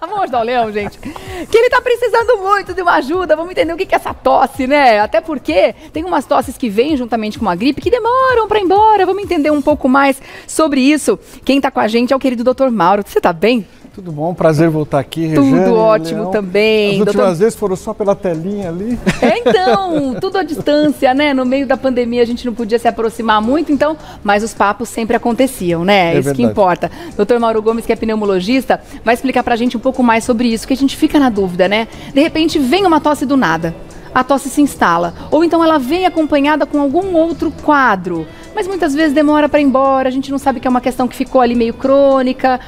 Vamos ajudar o Leão, gente. Que ele tá precisando muito de uma ajuda. Vamos entender o que é essa tosse, né? Até porque tem umas tosses que vêm juntamente com uma gripe que demoram pra ir embora. Vamos entender um pouco mais sobre isso. Quem tá com a gente é o querido Dr. Mauro. Você tá bem? Tudo bom, prazer voltar aqui, Regiane. Tudo ótimo, Leão. Também. As últimas vezes foram só pela telinha ali. Então, tudo à distância, né? No meio da pandemia a gente não podia se aproximar muito, então, mas os papos sempre aconteciam, né? É isso verdade. Que importa. Dr. Mauro Gomes, que é pneumologista, vai explicar pra gente um pouco mais sobre isso, que a gente fica na dúvida, né? De repente vem uma tosse do nada, a tosse se instala, ou então ela vem acompanhada com algum outro quadro, mas muitas vezes demora pra ir embora, a gente não sabe que é uma questão que ficou ali meio crônica,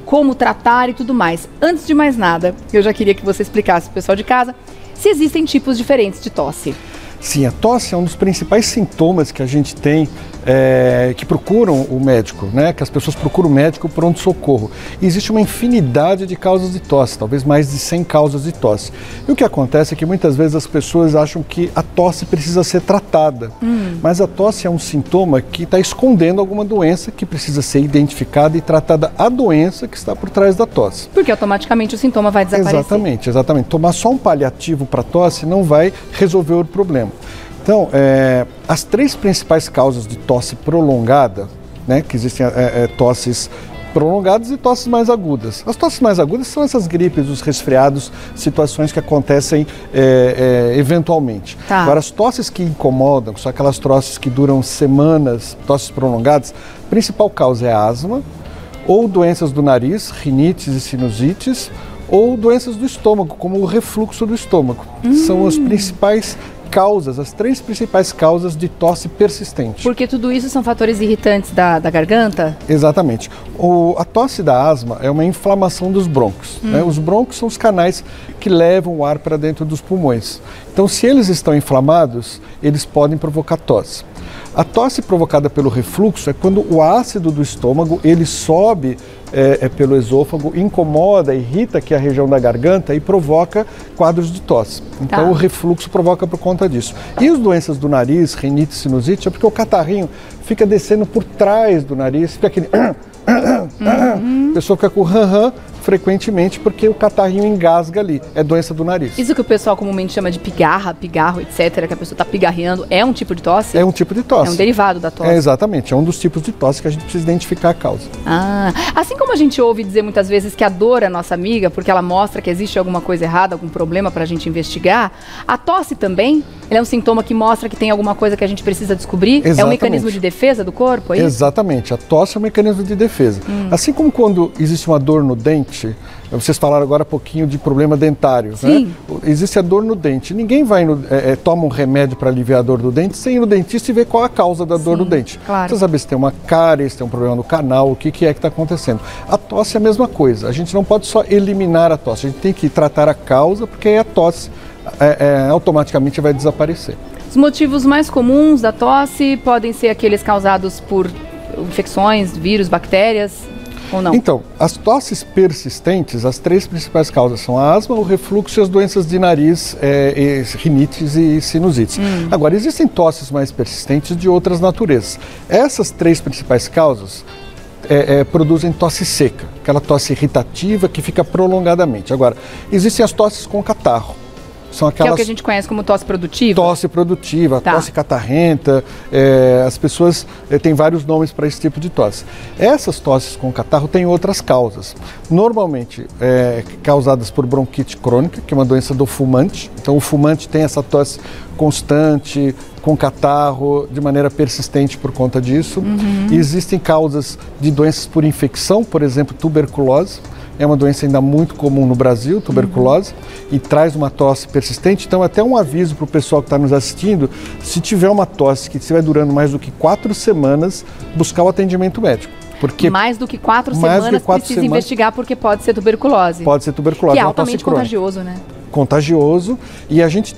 como tratar e tudo mais. Antes de mais nada, eu já queria que você explicasse pro pessoal de casa se existem tipos diferentes de tosse. Sim, a tosse é um dos principais sintomas que a gente tem, que procuram o médico, né? Que as pessoas procuram o médico pronto-socorro. E existe uma infinidade de causas de tosse, talvez mais de 100 causas de tosse. E o que acontece é que muitas vezes as pessoas acham que a tosse precisa ser tratada. Mas a tosse é um sintoma que está escondendo alguma doença que precisa ser identificada e tratada a doença que está por trás da tosse. Porque automaticamente o sintoma vai desaparecer. Exatamente, exatamente. Tomar só um paliativo para tosse não vai resolver o problema. Então, as três principais causas de tosse prolongada, né, que existem tosses prolongadas e tosses mais agudas. As tosses mais agudas são essas gripes, os resfriados, situações que acontecem eventualmente. Tá. Agora, as tosses que incomodam, são aquelas tosses que duram semanas, tosses prolongadas, a principal causa é a asma, ou doenças do nariz, rinites e sinusites, ou doenças do estômago, como o refluxo do estômago. São as principais causas, as três principais causas de tosse persistente. Porque tudo isso são fatores irritantes da garganta? Exatamente. A tosse da asma é uma inflamação dos brônquios. Né? Os brônquios são os canais que levam o ar para dentro dos pulmões. Então, se eles estão inflamados, eles podem provocar tosse. A tosse provocada pelo refluxo é quando o ácido do estômago ele sobe pelo esôfago, incomoda, irrita aqui a região da garganta e provoca quadros de tosse. Então o refluxo provoca por conta disso. E as doenças do nariz, rinite e sinusite, é porque o catarrinho fica descendo por trás do nariz, fica aquele... A pessoa fica com ran-ran frequentemente porque o catarrinho engasga ali, é doença do nariz. Isso que o pessoal comumente chama de pigarro, etc., que a pessoa está pigarreando, é um tipo de tosse? É um tipo de tosse. É um derivado da tosse? Exatamente, é um dos tipos de tosse que a gente precisa identificar a causa. Assim como a gente ouve dizer muitas vezes que a dor é nossa amiga, porque ela mostra que existe alguma coisa errada, algum problema para a gente investigar, a tosse também, ela é um sintoma que mostra que tem alguma coisa que a gente precisa descobrir? Exatamente. É um mecanismo de defesa do corpo? É isso? Exatamente, a tosse é um mecanismo de defesa. Assim como quando existe uma dor no dente, vocês falaram agora há pouquinho de problema dentário, né? Existe a dor no dente. Ninguém vai toma um remédio para aliviar a dor do dente sem ir no dentista e ver qual é a causa da dor do dente. Claro. Precisa saber se tem uma cárie, se tem um problema no canal, o que é que está acontecendo. A tosse é a mesma coisa. A gente não pode só eliminar a tosse, a gente tem que tratar a causa, porque aí a tosse automaticamente vai desaparecer. Os motivos mais comuns da tosse podem ser aqueles causados por infecções, vírus, bactérias? Ou não? Então, as tosses persistentes, as três principais causas são a asma, o refluxo e as doenças de nariz, rinites e sinusites. Agora, existem tosses mais persistentes de outras naturezas. Essas três principais causas produzem tosse seca, aquela tosse irritativa que fica prolongadamente. Agora, existem as tosses com catarro. São aquelas... Que é o que a gente conhece como tosse produtiva? Tosse produtiva, tosse catarrenta, as pessoas têm vários nomes para esse tipo de tosse. Essas tosses com catarro têm outras causas, normalmente causadas por bronquite crônica, que é uma doença do fumante. Então o fumante tem essa tosse constante, com catarro, de maneira persistente por conta disso. E existem causas de doenças por infecção, por exemplo, tuberculose. É uma doença ainda muito comum no Brasil, tuberculose, e traz uma tosse persistente. Então, até um aviso para o pessoal que está nos assistindo, se tiver uma tosse que estiver durando mais do que 4 semanas, buscar o atendimento médico. Porque mais do que 4 semanas precisa investigar porque pode ser tuberculose. Pode ser tuberculose. Que é altamente contagioso, né? Contagioso, e a gente,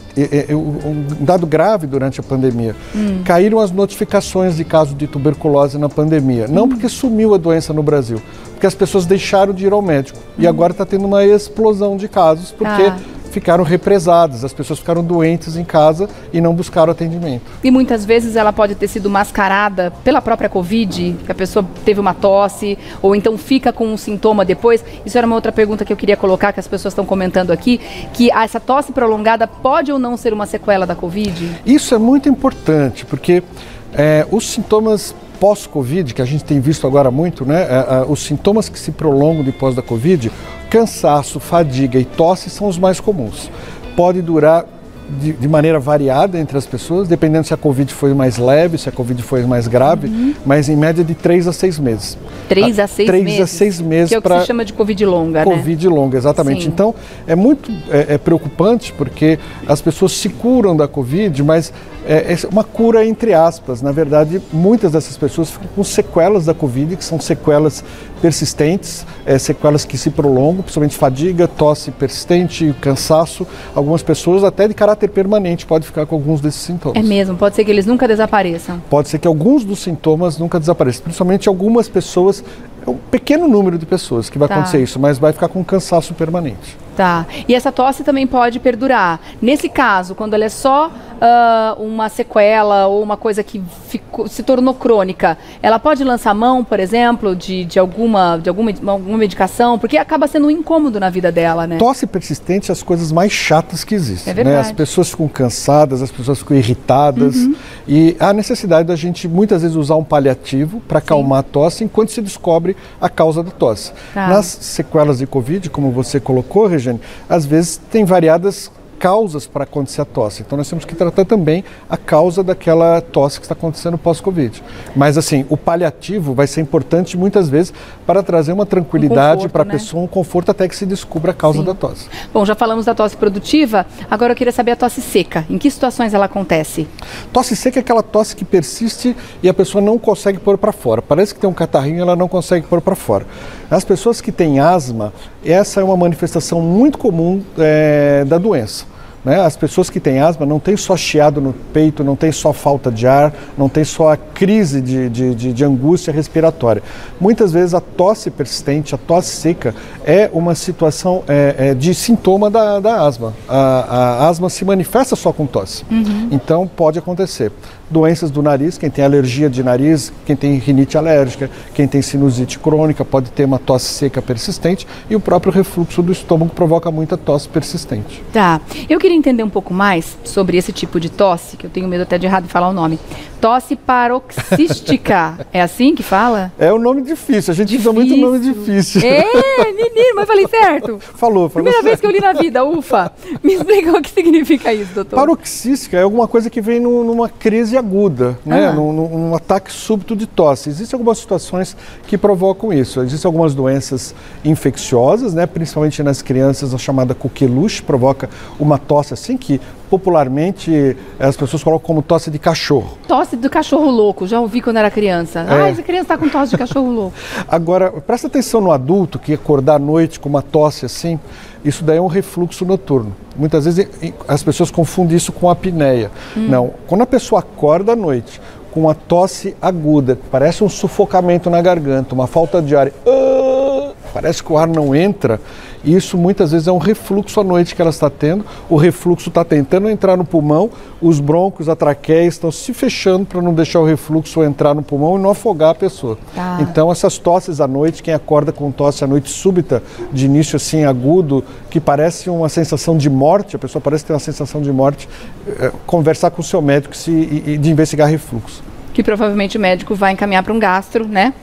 um dado grave durante a pandemia, caíram as notificações de casos de tuberculose na pandemia, não porque sumiu a doença no Brasil, porque as pessoas deixaram de ir ao médico, e agora está tendo uma explosão de casos, porque ficaram represadas, as pessoas ficaram doentes em casa e não buscaram atendimento. E muitas vezes ela pode ter sido mascarada pela própria Covid, que a pessoa teve uma tosse, ou então fica com um sintoma depois. Isso era uma outra pergunta que eu queria colocar, que as pessoas estão comentando aqui, que essa tosse prolongada pode ou não ser uma sequela da Covid? Isso é muito importante, porque os sintomas pós-Covid, que a gente tem visto agora muito, né? Os sintomas que se prolongam depois da Covid, cansaço, fadiga e tosse são os mais comuns. Pode durar de maneira variada entre as pessoas, dependendo se a Covid foi mais leve, se a Covid foi mais grave, mas em média de 3 a 6 meses. 3 a 6 meses? 3 a 6 meses. Que é o que se chama de Covid longa, né? Covid longa, exatamente. Sim. Então, é muito preocupante porque as pessoas se curam da Covid, mas é uma cura entre aspas. Na verdade, muitas dessas pessoas ficam com sequelas da Covid, que são sequelas persistentes, sequelas que se prolongam, principalmente fadiga, tosse persistente, cansaço. Algumas pessoas até de caráter permanente podem ficar com alguns desses sintomas. É mesmo? Pode ser que eles nunca desapareçam? Pode ser que alguns dos sintomas nunca desapareçam, principalmente algumas pessoas, é um pequeno número de pessoas que vai acontecer isso, mas vai ficar com cansaço permanente. Tá. E essa tosse também pode perdurar. Nesse caso, quando ela é só uma sequela ou uma coisa que se tornou crônica, ela pode lançar mão, por exemplo, de alguma medicação, porque acaba sendo um incômodo na vida dela, né? Tosse persistente é as coisas mais chatas que existem. É verdade. Né? As pessoas ficam cansadas, as pessoas ficam irritadas e há necessidade da gente muitas vezes usar um paliativo para acalmar a tosse enquanto se descobre a causa da tosse. Tá. Nas sequelas de Covid, como você colocou, Regiane, às vezes tem variadas causas para acontecer a tosse. Então nós temos que tratar também a causa daquela tosse que está acontecendo pós-Covid. Mas assim, o paliativo vai ser importante muitas vezes para trazer uma tranquilidade para a pessoa, um conforto até que se descubra a causa da tosse. Bom, já falamos da tosse produtiva, agora eu queria saber a tosse seca. Em que situações ela acontece? Tosse seca é aquela tosse que persiste e a pessoa não consegue pôr para fora. Parece que tem um catarrinho e ela não consegue pôr para fora. As pessoas que têm asma, essa é uma manifestação muito comum da doença. Né? As pessoas que têm asma não tem só chiado no peito, não tem só falta de ar, não tem só a crise de angústia respiratória. Muitas vezes a tosse persistente, a tosse seca, é uma situação de sintoma da asma. A asma se manifesta só com tosse. Então pode acontecer. Doenças do nariz, quem tem alergia de nariz, quem tem rinite alérgica, quem tem sinusite crônica pode ter uma tosse seca persistente e o próprio refluxo do estômago provoca muita tosse persistente. Tá. Eu queria entender um pouco mais sobre esse tipo de tosse, que eu tenho medo até de errado de falar o nome. Tosse paroxística. É assim que fala? É um nome difícil, a gente usa muito nome difícil. Menino, mas falei certo? Falou Primeira vez que eu li na vida, ufa. Me explica o que significa isso, doutor. Paroxística é alguma coisa que vem numa crise aguda, né? Num ataque súbito de tosse. Existem algumas situações que provocam isso. Existem algumas doenças infecciosas, né? Principalmente nas crianças, a chamada coqueluche provoca uma tosse assim que popularmente as pessoas colocam como tosse de cachorro. Tosse do cachorro louco, já ouvi quando era criança. Essa criança está com tosse de cachorro louco. Agora, presta atenção no adulto que acordar à noite com uma tosse assim, isso daí é um refluxo noturno. Muitas vezes as pessoas confundem isso com apneia. Não, quando a pessoa acorda à noite com uma tosse aguda, parece um sufocamento na garganta, uma falta de ar, parece que o ar não entra, isso muitas vezes é um refluxo à noite que ela está tendo, o refluxo está tentando entrar no pulmão, os brônquios, a traqueia estão se fechando para não deixar o refluxo entrar no pulmão e não afogar a pessoa. Então essas tosses à noite, quem acorda com tosse à noite súbita, de início assim agudo, que parece uma sensação de morte, a pessoa parece ter uma sensação de morte, conversar com o seu médico e de investigar refluxo. Que provavelmente o médico vai encaminhar para um gastro, né?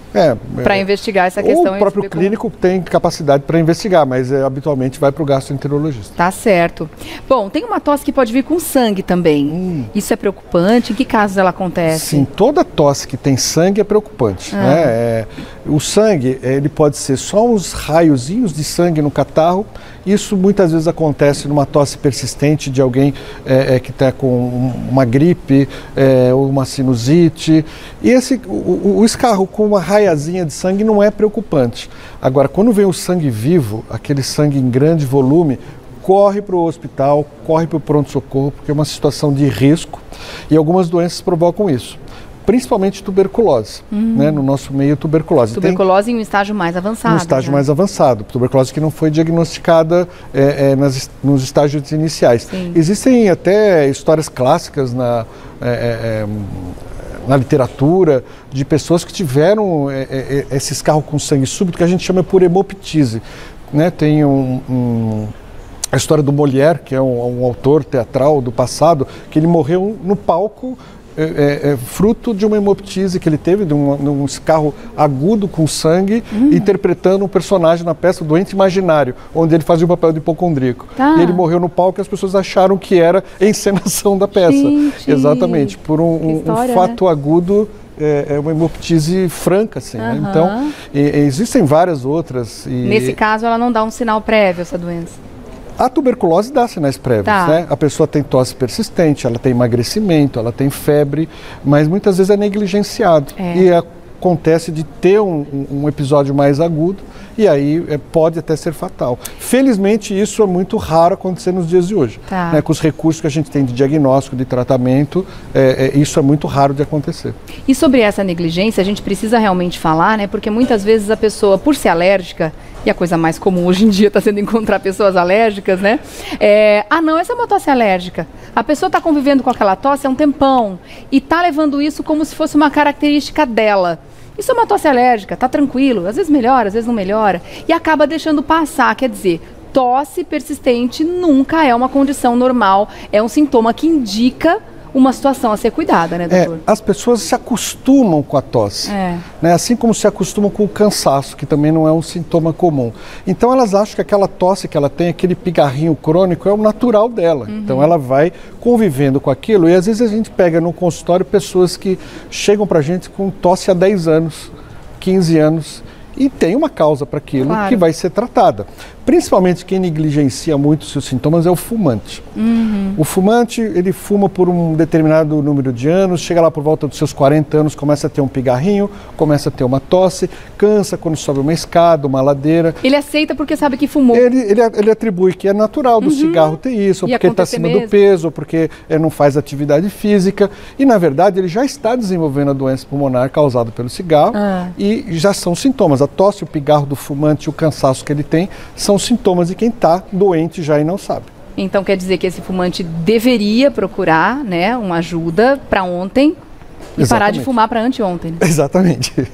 Para investigar essa questão. O próprio clínico tem capacidade para investigar, mas habitualmente vai para o gastroenterologista. Tá certo. Bom, tem uma tosse que pode vir com sangue também. Isso é preocupante? Em que casos ela acontece? Sim, toda tosse que tem sangue é preocupante. Né? O sangue, ele pode ser só uns raiozinhos de sangue no catarro. Isso muitas vezes acontece numa tosse persistente de alguém que está com uma gripe ou uma sinusite. E o escarro com uma raiazinha de sangue não é preocupante. Agora, quando vem o sangue vivo, aquele sangue em grande volume, corre para o hospital, corre para o pronto-socorro, porque é uma situação de risco e algumas doenças provocam isso. principalmente tuberculose, né? No nosso meio, tuberculose. Tuberculose em um estágio mais avançado. Um estágio mais avançado, tuberculose que não foi diagnosticada nos estágios iniciais. Sim. Existem até histórias clássicas na literatura de pessoas que tiveram esse escarro com sangue súbito, que a gente chama por hemoptise, né? Tem a história do Molière, que é um autor teatral do passado, que ele morreu no palco fruto de uma hemoptise que ele teve, de um escarro agudo com sangue, interpretando um personagem na peça Doente Imaginário, onde ele fazia o papel de hipocondríaco. Tá. E ele morreu no palco e as pessoas acharam que era encenação da peça. Gente, exatamente, por um fato, né, agudo. É uma hemoptise franca, assim, né? Então, existem várias outras. Nesse caso, ela não dá um sinal prévio, essa doença? A tuberculose dá sinais prévios, né? A pessoa tem tosse persistente, ela tem emagrecimento, ela tem febre, mas muitas vezes é negligenciado. E acontece de ter um episódio mais agudo e aí pode até ser fatal. Felizmente isso é muito raro acontecer nos dias de hoje. Né? Com os recursos que a gente tem de diagnóstico, de tratamento, isso é muito raro de acontecer. E sobre essa negligência a gente precisa realmente falar, né? Porque muitas vezes a pessoa, por ser alérgica, e a coisa mais comum hoje em dia está sendo encontrar pessoas alérgicas, né? Não, essa é uma tosse alérgica. A pessoa está convivendo com aquela tosse há um tempão e está levando isso como se fosse uma característica dela. Isso é uma tosse alérgica, tá tranquilo, às vezes melhora, às vezes não melhora, e acaba deixando passar, quer dizer, tosse persistente nunca é uma condição normal, é um sintoma que indica uma situação a ser cuidada, né, doutor? As pessoas se acostumam com a tosse, né? Assim como se acostumam com o cansaço, que também não é um sintoma comum. Então elas acham que aquela tosse que ela tem, aquele pigarrinho crônico, é o natural dela. Então ela vai convivendo com aquilo, e às vezes a gente pega no consultório pessoas que chegam pra gente com tosse há 10 anos, 15 anos, e tem uma causa para aquilo que vai ser tratada. Principalmente quem negligencia muito seus sintomas é o fumante. O fumante, ele fuma por um determinado número de anos, chega lá por volta dos seus 40 anos, começa a ter um pigarrinho, começa a ter uma tosse, cansa quando sobe uma escada, uma ladeira. Ele aceita porque sabe que fumou. Ele atribui que é natural do cigarro ter isso, ou porque está acima do peso, ou porque não faz atividade física. E, na verdade, ele já está desenvolvendo a doença pulmonar causada pelo cigarro e já são sintomas. A tosse, o pigarro do fumante e o cansaço que ele tem são sintomas de quem está doente já e não sabe. Então quer dizer que esse fumante deveria procurar, né, uma ajuda para ontem e parar de fumar para anteontem. Né? Exatamente.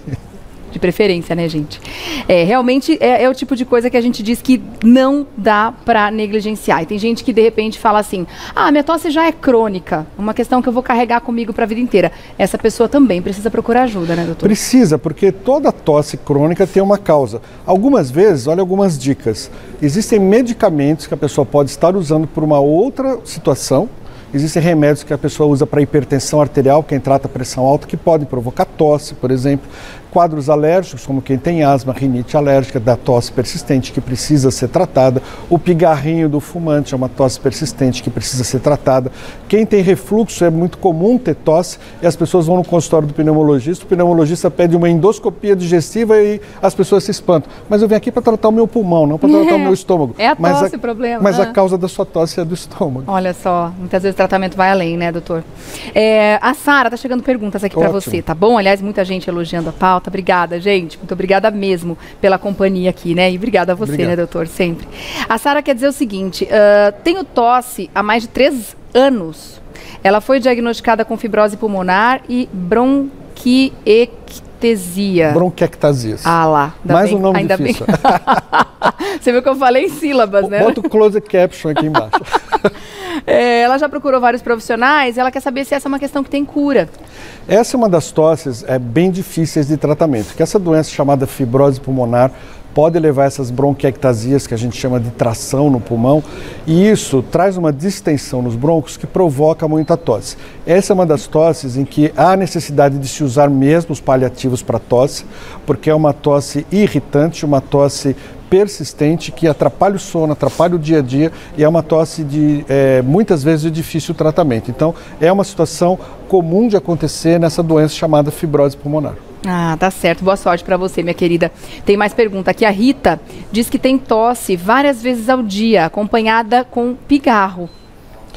De preferência, né, gente? Realmente é o tipo de coisa que a gente diz que não dá para negligenciar. E tem gente que de repente fala assim, minha tosse já é crônica, uma questão que eu vou carregar comigo para a vida inteira. Essa pessoa também precisa procurar ajuda, né, doutor? Precisa, porque toda tosse crônica tem uma causa. Algumas vezes, olha algumas dicas, existem medicamentos que a pessoa pode estar usando por uma outra situação. Existem remédios que a pessoa usa para hipertensão arterial, quem trata pressão alta, que podem provocar tosse, por exemplo. Quadros alérgicos, como quem tem asma, rinite alérgica, da tosse persistente que precisa ser tratada. O pigarrinho do fumante é uma tosse persistente que precisa ser tratada. Quem tem refluxo, é muito comum ter tosse e as pessoas vão no consultório do pneumologista, o pneumologista pede uma endoscopia digestiva e as pessoas se espantam. Mas eu vim aqui para tratar o meu pulmão, não para tratar o meu estômago. É a tosse o problema. Mas a causa da sua tosse é do estômago. Olha só, muitas vezes o tratamento vai além, né, doutor? A Sara tá chegando perguntas aqui para você, tá bom? Aliás, muita gente elogiando a pauta. Obrigada, gente. Muito obrigada mesmo pela companhia aqui, né? E obrigada a você, né, doutor? Sempre. A Sara quer dizer o seguinte, tenho tosse há mais de 3 anos. Ela foi diagnosticada com fibrose pulmonar e bronquiectasia. Bronquiectasias. Lá. Mais um nome difícil. Você viu que eu falei em sílabas, né? Bota o closed caption aqui embaixo. Ela já procurou vários profissionais e ela quer saber se essa é uma questão que tem cura. Essa é uma das tosses bem difíceis de tratamento, que essa doença chamada fibrose pulmonar pode levar a essas bronquiectasias, que a gente chama de tração no pulmão, e isso traz uma distensão nos brônquios que provoca muita tosse. Essa é uma das tosses em que há necessidade de se usar mesmo os paliativos para tosse, porque é uma tosse irritante, uma tosse persistente que atrapalha o sono, atrapalha o dia a dia e é uma tosse de muitas vezes de difícil tratamento. Então é uma situação comum de acontecer nessa doença chamada fibrose pulmonar. Tá certo. Boa sorte para você, minha querida. Tem mais pergunta aqui. A Rita diz que tem tosse várias vezes ao dia, acompanhada com pigarro.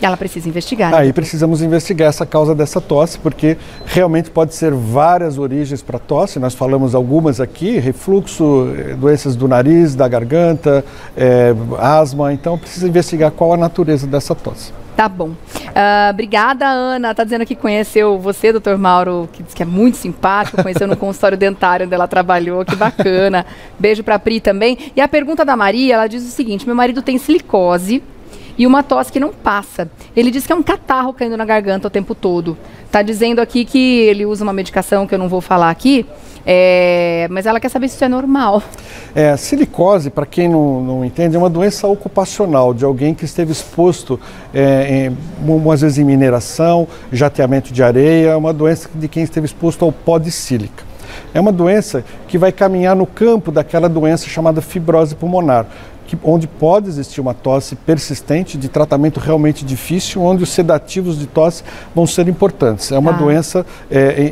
Ela precisa investigar. Aí precisamos investigar essa causa dessa tosse, porque realmente pode ser várias origens para tosse. Nós falamos algumas aqui: refluxo, doenças do nariz, da garganta, asma. Então precisa investigar qual a natureza dessa tosse. Tá bom. Obrigada, Ana. Tá dizendo que conheceu você, doutor Mauro, que diz que é muito simpático, conheceu no consultório dentário onde ela trabalhou, que bacana. Beijo pra Pri também. E a pergunta da Maria, ela diz o seguinte: meu marido tem silicose e uma tosse que não passa. Ele diz que é um catarro caindo na garganta o tempo todo. Tá dizendo aqui que ele usa uma medicação que eu não vou falar aqui, mas ela quer saber se isso é normal. Silicose, para quem não entende, é uma doença ocupacional de alguém que esteve exposto, umas vezes em mineração, jateamento de areia, uma doença de quem esteve exposto ao pó de sílica. É uma doença que vai caminhar no campo daquela doença chamada fibrose pulmonar, onde pode existir uma tosse persistente de tratamento realmente difícil, onde os sedativos de tosse vão ser importantes. É uma doença,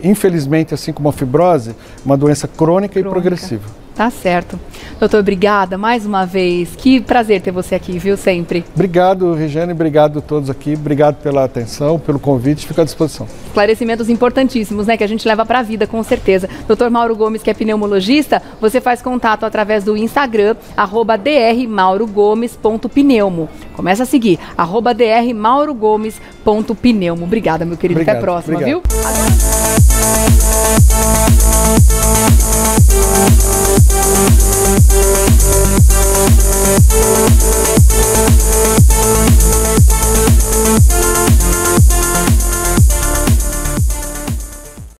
infelizmente, assim como a fibrose, uma doença crônica e progressiva. Tá certo. Doutor, obrigada mais uma vez. Que prazer ter você aqui, viu, sempre. Obrigado, Regiane, obrigado a todos aqui. Obrigado pela atenção, pelo convite, fico à disposição. Esclarecimentos importantíssimos, né, que a gente leva para a vida, com certeza. Doutor Mauro Gomes, que é pneumologista, você faz contato através do Instagram, @drmaurogomes.pneumo. Começa a seguir, @drmaurogomes.pneumo. Obrigada, meu querido. Até a próxima, viu?